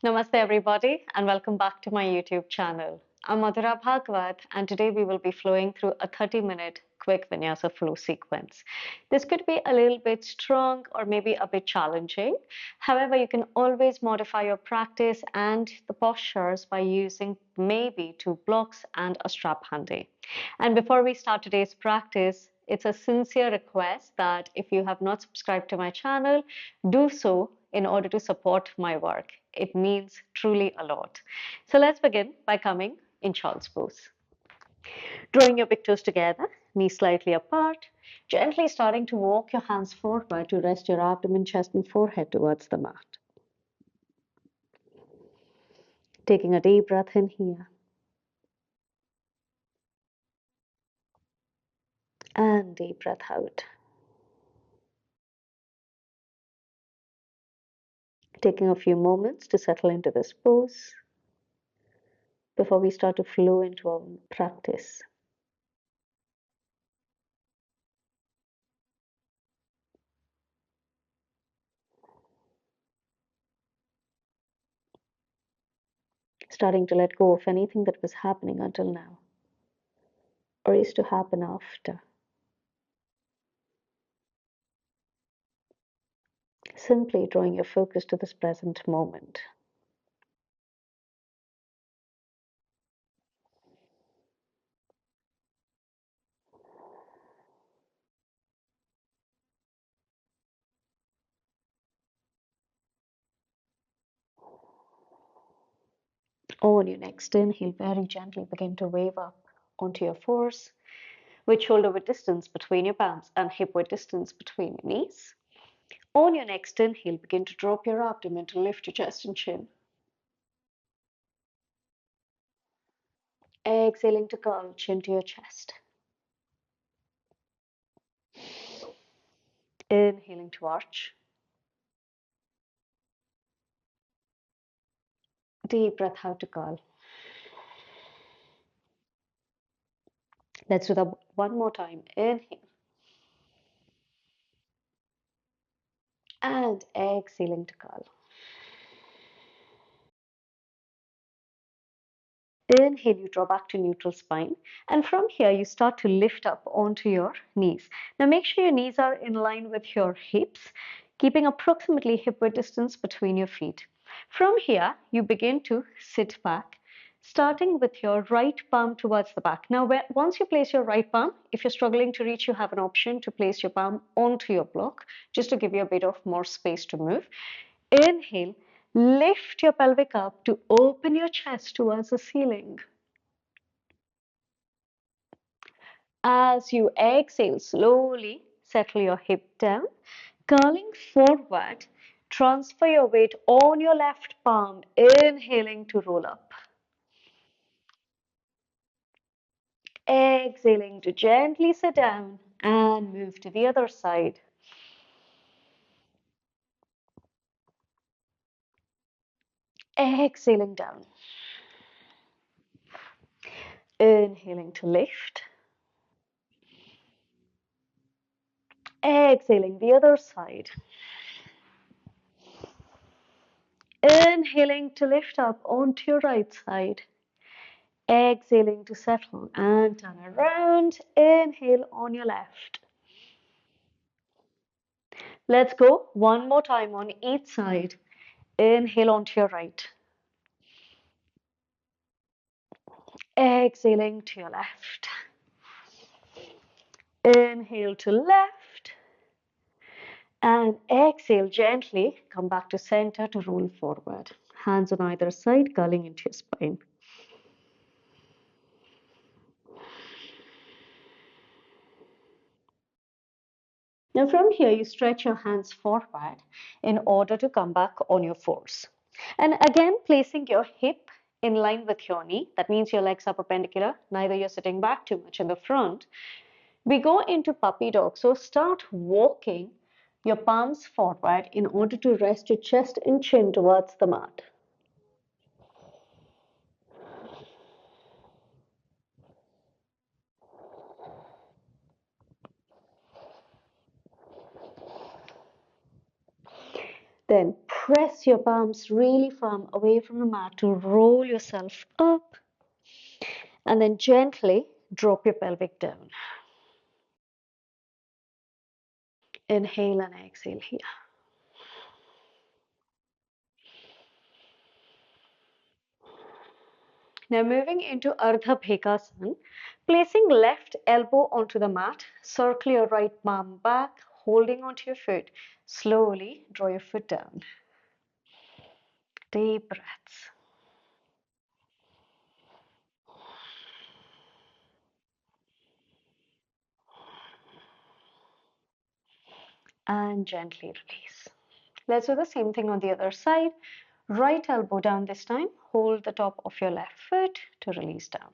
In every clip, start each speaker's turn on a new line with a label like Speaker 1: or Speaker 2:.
Speaker 1: Namaste, everybody, and welcome back to my YouTube channel. I'm Madhura Bhagwat, and today we will be flowing through a 30-minute quick Vinyasa flow sequence. This could be a little bit strong or maybe a bit challenging. However, you can always modify your practice and the postures by using maybe two blocks and a strap handy. And before we start today's practice, it's a sincere request that if you have not subscribed to my channel, do so in order to support my work. It means truly a lot. So let's begin by coming in child's pose. Drawing your big toes together, knees slightly apart, gently starting to walk your hands forward to rest your abdomen, chest, and forehead towards the mat. Taking a deep breath in here. And deep breath out. Taking a few moments to settle into this pose before we start to flow into our practice. Starting to let go of anything that was happening until now or is to happen after. Simply drawing your focus to this present moment. On your next inhale, very gently begin to wave up onto your fours, with shoulder width distance between your palms and hip width distance between your knees. On your next inhale, begin to drop your abdomen to lift your chest and chin. Exhaling to curl chin to your chest. Inhaling to arch. Deep breath out to curl. Let's do that one more time. Inhale. And exhaling to curl. Inhale, you draw back to neutral spine. And from here, you start to lift up onto your knees. Now, make sure your knees are in line with your hips, keeping approximately hip width distance between your feet. From here, you begin to sit back, starting with your right palm towards the back. Now, once you place your right palm, if you're struggling to reach, you have an option to place your palm onto your block, just to give you a bit of more space to move. Inhale, lift your pelvic up to open your chest towards the ceiling. As you exhale, slowly settle your hip down, curling forward, transfer your weight on your left palm, inhaling to roll up. Exhaling to gently sit down and move to the other side. Exhaling down. Inhaling to lift. Exhaling the other side. Inhaling to lift up onto your right side. Exhaling to settle and turn around. Inhale on your left. Let's go one more time on each side. Inhale onto your right. Exhaling to your left. Inhale to left. And exhale gently. Come back to center to roll forward. Hands on either side, curling into your spine. Now from here, you stretch your hands forward in order to come back on your fours. And again, placing your hip in line with your knee. That means your legs are perpendicular. Neither you're sitting back too much in the front. We go into puppy dog. So start walking your palms forward in order to rest your chest and chin towards the mat. Then press your palms really firm away from the mat to roll yourself up, and then gently drop your pelvic down. Inhale and exhale here. Now moving into Ardha Bhekasana, placing left elbow onto the mat, circle your right palm back, holding onto your foot. Slowly draw your foot down. Deep breaths. And gently release. Let's do the same thing on the other side. Right elbow down this time. Hold the top of your left foot to release down.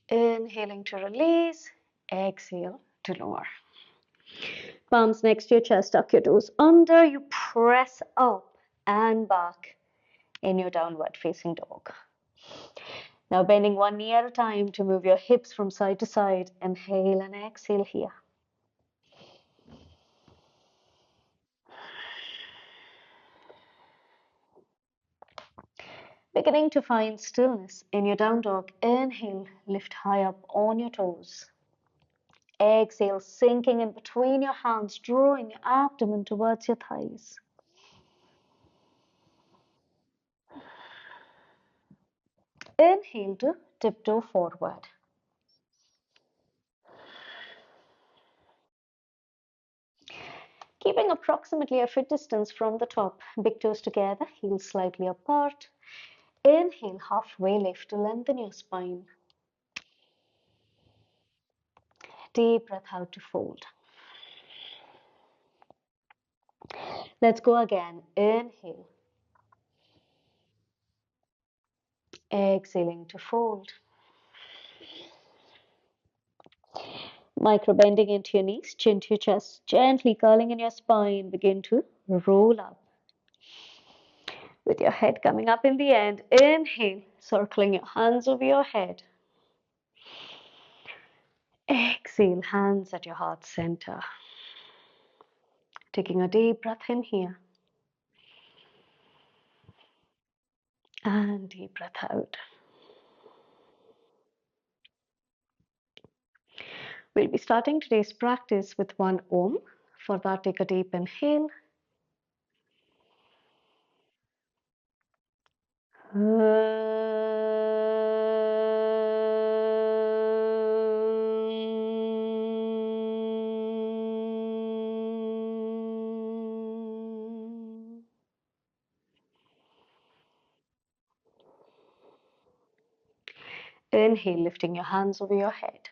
Speaker 1: Inhaling to release. Exhale to lower. Palms next to your chest, tuck your toes under. You press up and back in your downward facing dog. Now bending one knee at a time to move your hips from side to side. Inhale and exhale here. Beginning to find stillness in your down dog. Inhale, lift high up on your toes. Exhale, sinking in between your hands, drawing your abdomen towards your thighs. Inhale to tiptoe forward. Keeping approximately a foot distance from the top, big toes together, heels slightly apart. Inhale, halfway lift to lengthen your spine. Deep breath out to fold. Let's go again. Inhale. Exhaling to fold. Micro bending into your knees, chin to your chest, gently curling in your spine. Begin to roll up. With your head coming up in the end. Inhale, circling your hands over your head. Exhale, hands at your heart center. Taking a deep breath in here. And deep breath out. We'll be starting today's practice with one Om. For that, take a deep inhale. Inhale, lifting your hands over your head.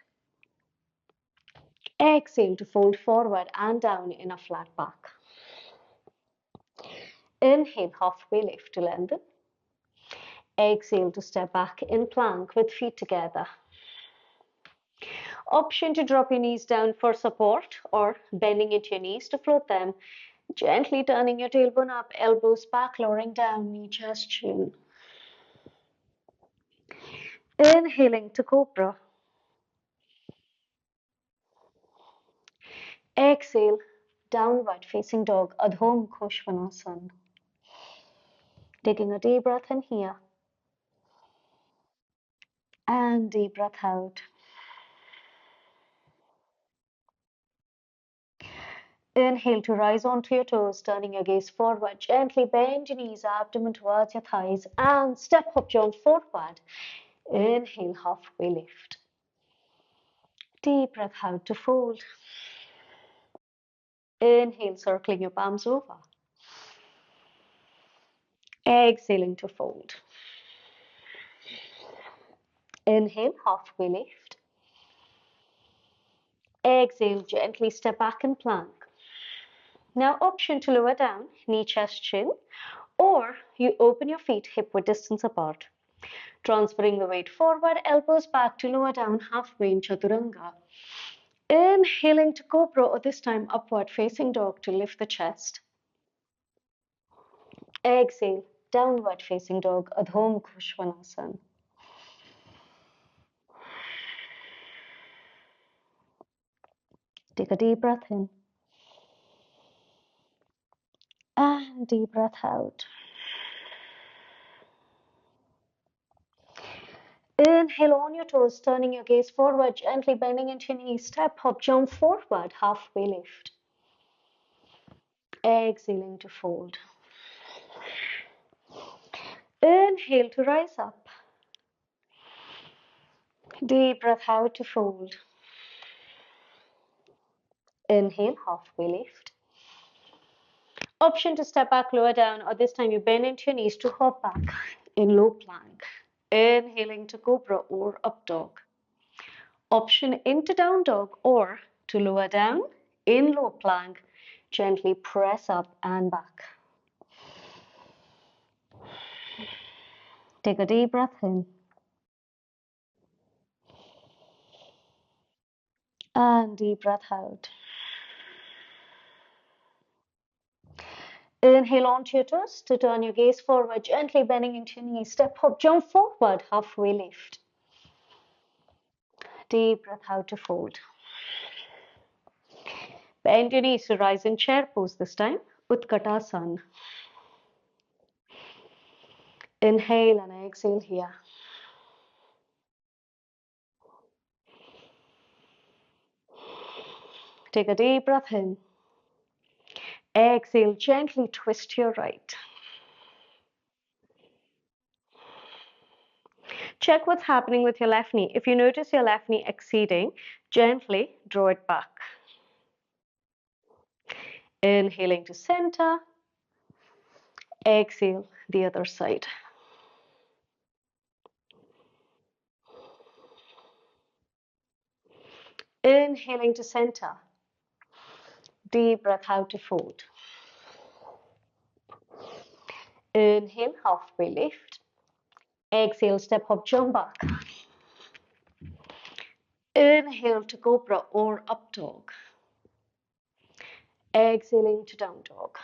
Speaker 1: Exhale to fold forward and down in a flat back. Inhale, halfway lift to lengthen. Exhale to step back in plank with feet together. Option to drop your knees down for support or bending into your knees to float them. Gently turning your tailbone up, elbows back, lowering down, knee, chest, chin. Inhaling to Cobra. Exhale, downward facing dog, Adho Mukha Svanasana. Taking a deep breath in here. And deep breath out. Inhale to rise onto your toes, turning your gaze forward. Gently bend your knees, abdomen towards your thighs, and step up, jump forward. Inhale, halfway lift. Deep breath out to fold. Inhale, circling your palms over. Exhaling to fold. Inhale, halfway lift. Exhale, gently step back and plank. Now option to lower down, knee, chest, chin, or you open your feet hip width distance apart. Transferring the weight forward, elbows back to lower down halfway in Chaturanga. Inhaling to Cobra, or this time upward facing dog to lift the chest. Exhale, downward facing dog, Adho Mukha Svanasana. Take a deep breath in and deep breath out. Inhale on your toes, turning your gaze forward, gently bending into your knees. Step, hop, jump forward, halfway lift. Exhaling to fold. Inhale to rise up. Deep breath out to fold. Inhale, halfway lift. Option to step back, lower down, or this time you bend into your knees to hop back in low plank. Inhaling to cobra or up dog. Option into down dog or to lower down in low plank. Gently press up and back. Take a deep breath in. And deep breath out. Inhale onto your toes to turn your gaze forward, gently bending into your knees. Step, hop, jump forward, halfway lift. Deep breath out to fold. Bend your knees to rise in chair pose this time, Utkatasana. Inhale and exhale here. Take a deep breath in. Exhale, gently twist your right. Check what's happening with your left knee. If you notice your left knee exceeding, gently draw it back. Inhaling to center. Exhale, the other side. Inhaling to center. Deep breath out to fold. Inhale, halfway lift. Exhale, step up, jump back. Inhale to cobra or up dog. Exhaling to down dog.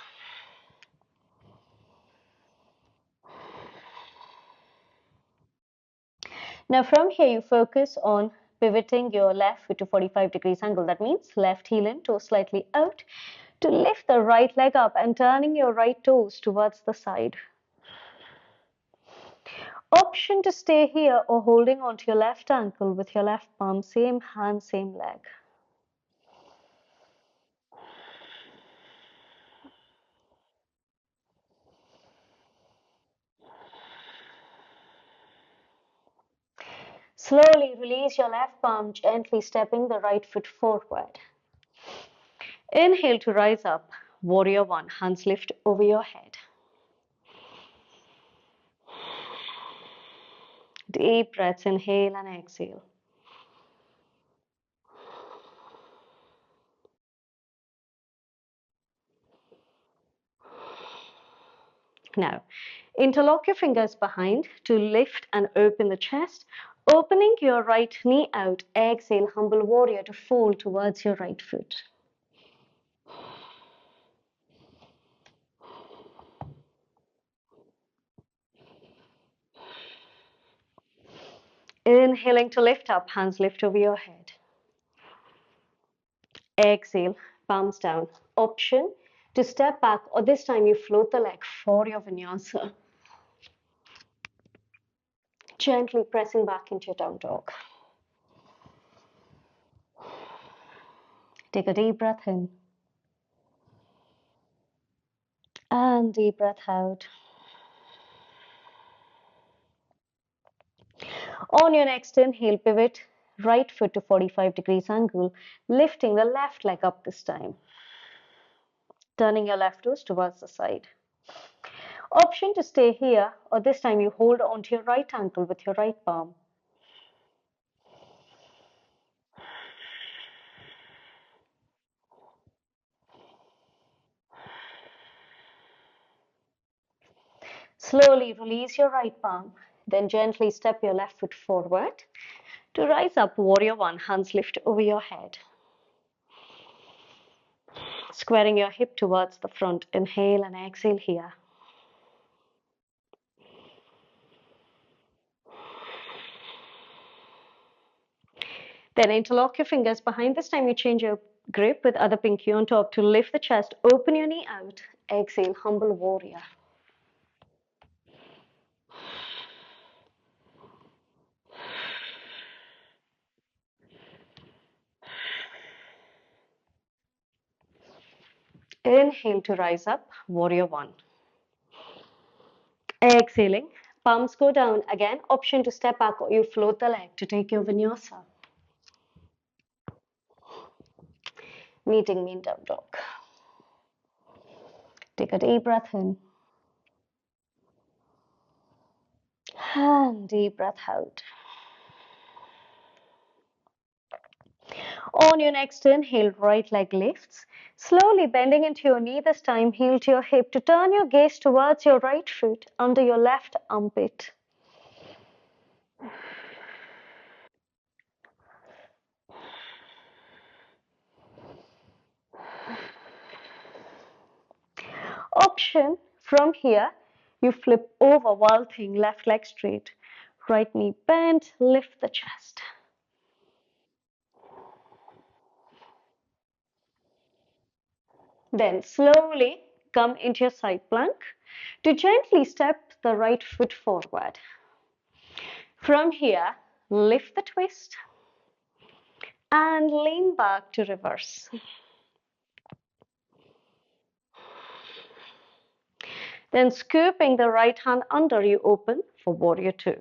Speaker 1: Now from here you focus on pivoting your left foot to 45 degrees angle. That means left heel in, toe slightly out, to lift the right leg up and turning your right toes towards the side. Option to stay here or holding onto your left ankle with your left palm, same hand, same leg. Slowly release your left palm, gently stepping the right foot forward. Inhale to rise up, warrior one, hands lift over your head. Deep breaths, inhale and exhale. Now, interlock your fingers behind to lift and open the chest, opening your right knee out. Exhale, humble warrior to fold towards your right foot. Inhaling to lift up, hands lift over your head. Exhale, palms down. Option to step back, or this time you float the leg for your vinyasa. Gently pressing back into your down dog. Take a deep breath in. And deep breath out. On your next inhale, pivot right foot to 45 degrees angle, lifting the left leg up this time. Turning your left toes towards the side. Option to stay here, or this time you hold onto your right ankle with your right palm. Slowly release your right palm, then gently step your left foot forward. To rise up, warrior one, hands lift over your head. Squaring your hip towards the front. Inhale and exhale here. Then interlock your fingers. Behind this time, you change your grip with other pinky on top to lift the chest. Open your knee out. Exhale, humble warrior. Inhale to rise up, warrior one. Exhaling, palms go down. Again, option to step back or you float the leg to take your vinyasa. Meeting me in down dog. Take a deep breath in. And deep breath out. On your next inhale, right leg lifts. Slowly bending into your knee this time, heel to your hip to turn your gaze towards your right foot under your left armpit. Option from here, you flip over while thing, left leg straight, right knee bent, lift the chest. Then slowly come into your side plank to gently step the right foot forward. From here, lift the twist and lean back to reverse. Then scooping the right hand under, you open for warrior two.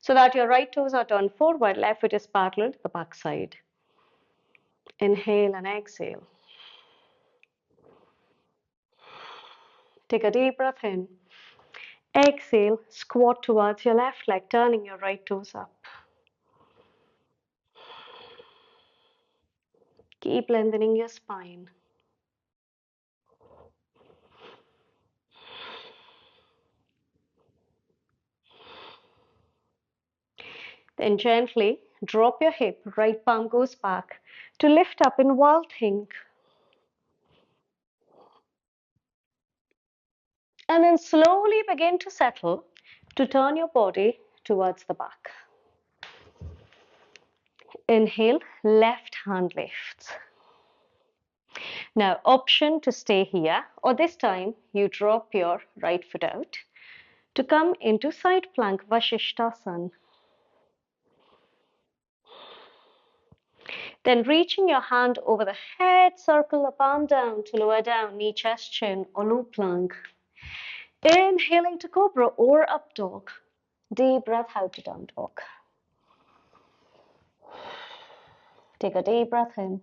Speaker 1: So that your right toes are turned forward, left foot is parallel to the back side. Inhale and exhale. Take a deep breath in. Exhale, squat towards your left leg, turning your right toes up. Keep lengthening your spine. Then gently drop your hip, right palm goes back to lift up in wild thing. And then slowly begin to settle to turn your body towards the back. Inhale, left hand lifts. Now, option to stay here, or this time you drop your right foot out to come into side plank, Vasishthasana. Then reaching your hand over the head, circle the palm down to lower down, knee, chest, chin, or low plank. Inhaling to cobra or up dog. Deep breath out to down dog. Take a deep breath in.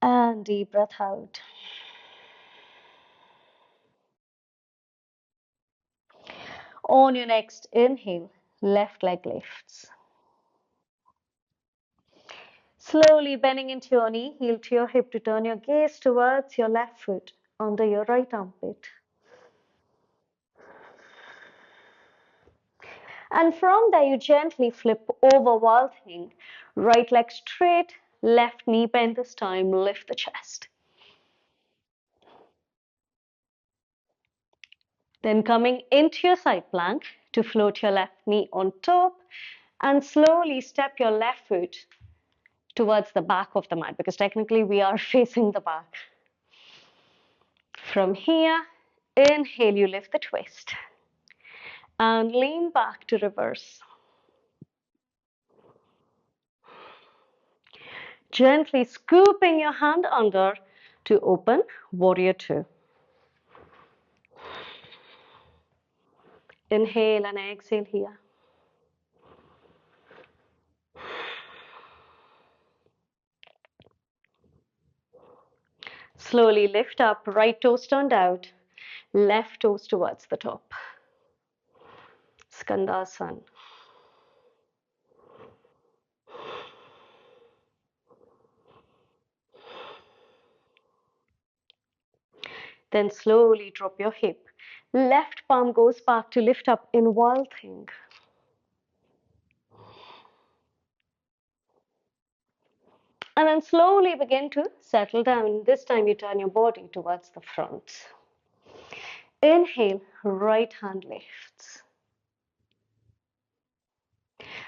Speaker 1: And deep breath out. On your next inhale, left leg lifts. Slowly bending into your knee, heel to your hip to turn your gaze towards your left foot under your right armpit. And from there, you gently flip over while thing. Right leg straight, left knee bent this time, lift the chest. Then coming into your side plank to float your left knee on top and slowly step your left foot towards the back of the mat because technically we are facing the back. From here, inhale, you lift the twist and lean back to reverse. Gently scooping your hand under to open warrior two. Inhale and exhale here. Slowly lift up, right toes turned out, left toes towards the top. Skandasana. Then slowly drop your hip. Left palm goes back to lift up in wild thing. And then slowly begin to settle down. This time you turn your body towards the front. Inhale, right hand lifts.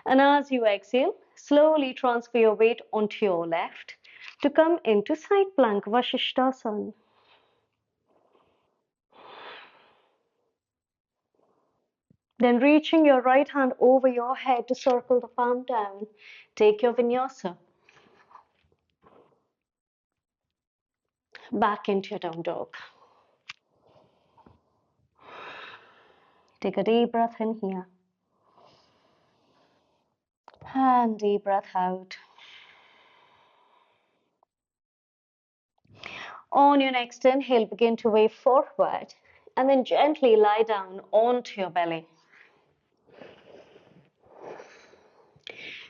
Speaker 1: And as you exhale, slowly transfer your weight onto your left to come into side plank, Vasishthasana. Then reaching your right hand over your head to circle the palm down, take your Vinyasa. Back into your down dog. Take a deep breath in here. And deep breath out. On your next inhale, begin to wave forward and then gently lie down onto your belly.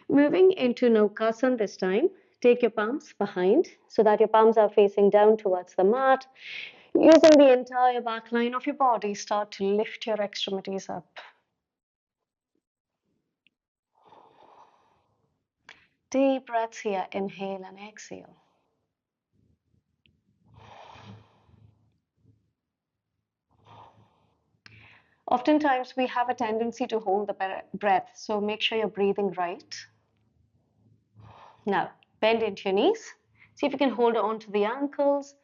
Speaker 1: Moving into Naukasana this time, take your palms behind so that your palms are facing down towards the mat. Using the entire back line of your body, start to lift your extremities up. Deep breaths here, inhale and exhale. Oftentimes we have a tendency to hold the breath, so make sure you're breathing right. Now, bend into your knees. See if you can hold on to the ankles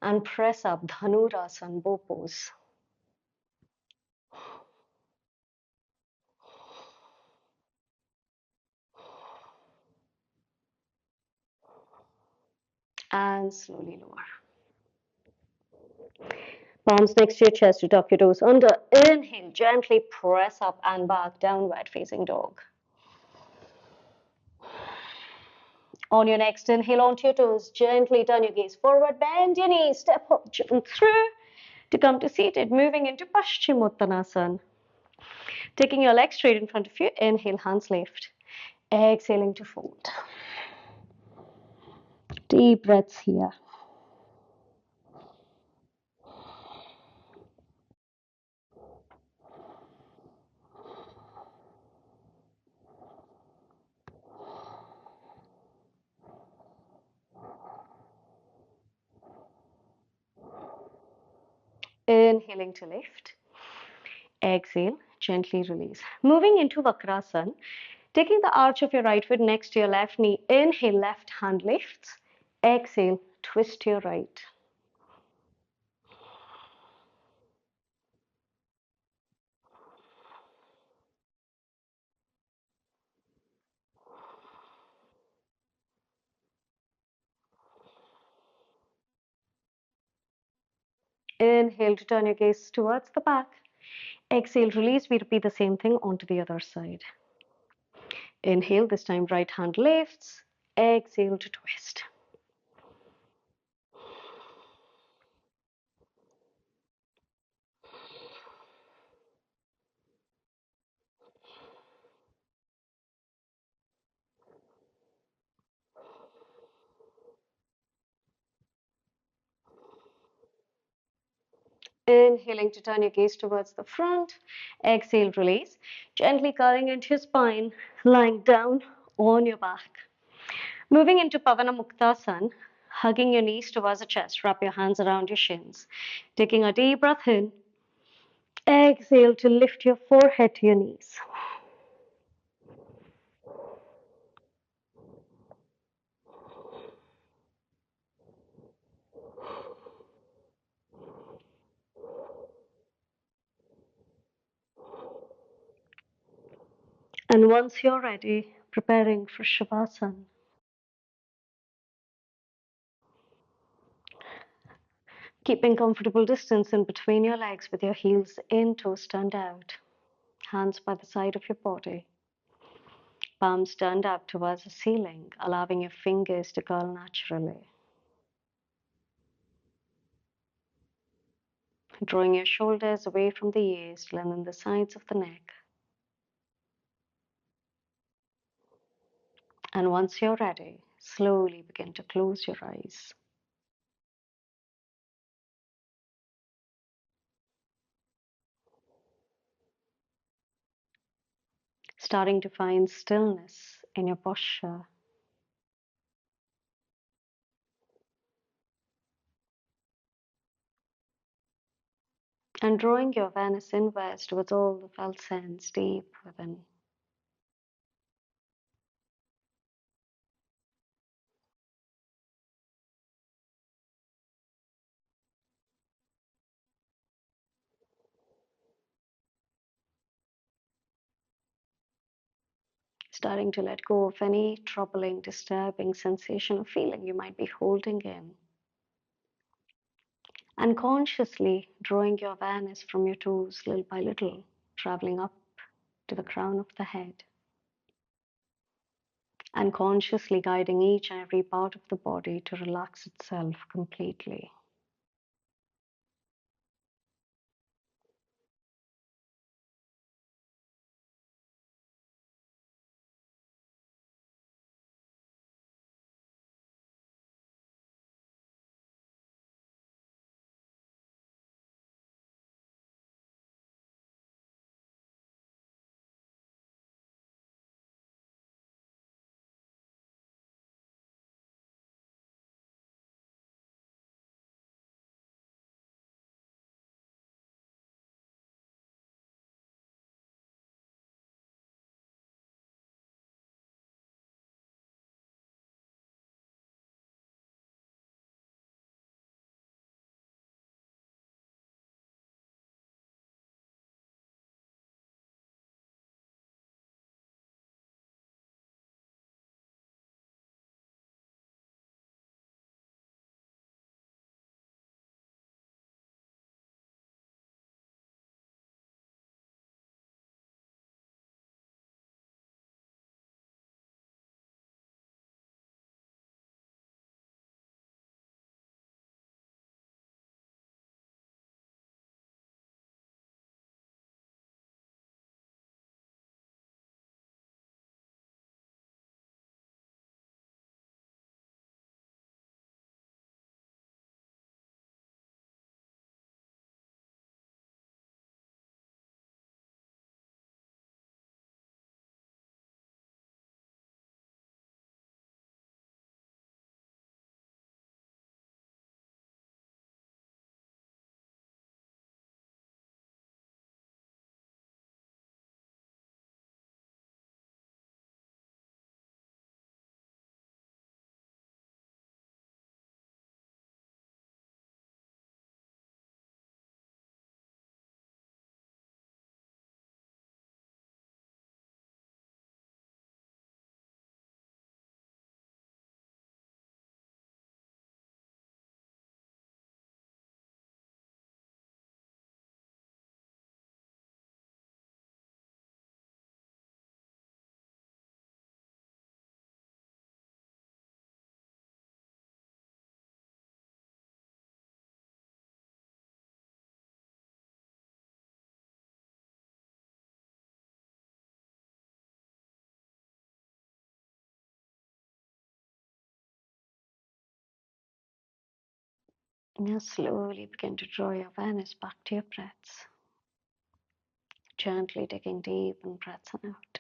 Speaker 1: and press up, Dhanurasana, bow pose. And slowly lower. Palms next to your chest to tuck your toes under. Inhale, gently press up and back, downward facing dog. On your next inhale, onto your toes, gently turn your gaze forward, bend your knees, step up, jump through to come to seated, moving into Paschimottanasana. Taking your legs straight in front of you, inhale, hands lift. Exhaling to fold. Deep breaths here. Inhaling to lift. Exhale, gently release. Moving into Vakrasana, taking the arch of your right foot next to your left knee. Inhale, left hand lifts. Exhale, twist your right. Inhale to turn your gaze towards the back. Exhale, release. We repeat the same thing onto the other side. Inhale, this time right hand lifts. Exhale to twist. Inhaling to turn your gaze towards the front. Exhale, release. Gently curling into your spine, lying down on your back. Moving into Pavana Muktasana, hugging your knees towards the chest. Wrap your hands around your shins. Taking a deep breath in. Exhale to lift your forehead to your knees. And once you're ready, preparing for Shavasana. Keeping comfortable distance in between your legs with your heels in, toes turned out. Hands by the side of your body. Palms turned up towards the ceiling, allowing your fingers to curl naturally. Drawing your shoulders away from the ears, lengthen the sides of the neck. And once you're ready, slowly begin to close your eyes. Starting to find stillness in your posture. And drawing your awareness inwards towards all the felt sense deep within. starting to let go of any troubling, disturbing sensation or feeling you might be holding in. And consciously drawing your awareness from your toes little by little, traveling up to the crown of the head. And consciously guiding each and every part of the body to relax itself completely. Now slowly begin to draw your awareness back to your breaths. Gently taking deep in breaths and out.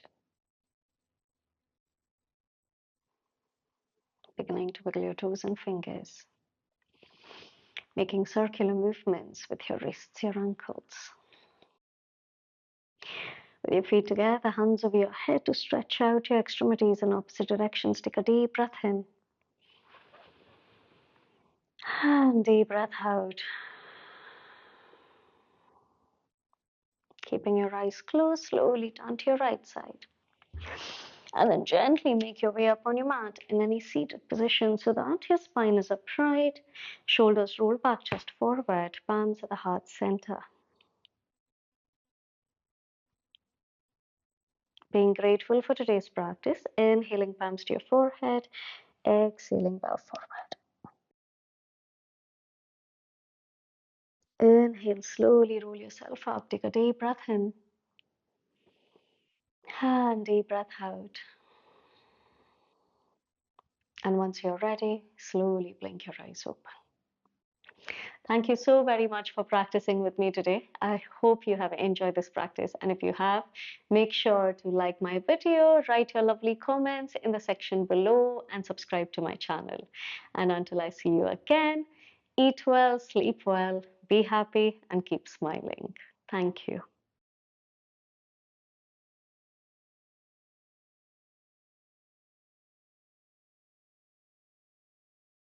Speaker 1: Beginning to wiggle your toes and fingers. Making circular movements with your wrists, your ankles. With your feet together, hands over your head to stretch out your extremities in opposite directions. Take a deep breath in. And deep breath out. Keeping your eyes closed, slowly turn to your right side. And then gently make your way up on your mat in any seated position so that your spine is upright, shoulders roll back, chest forward, palms at the heart center. Being grateful for today's practice, inhaling palms to your forehead, exhaling bow forward. Inhale, slowly roll yourself up. Take a deep breath in. And deep breath out. And once you're ready, slowly blink your eyes open. Thank you so very much for practicing with me today. I hope you have enjoyed this practice. And if you have, make sure to like my video, write your lovely comments in the section below, and subscribe to my channel. And until I see you again, eat well, sleep well, be happy, and keep smiling. Thank you.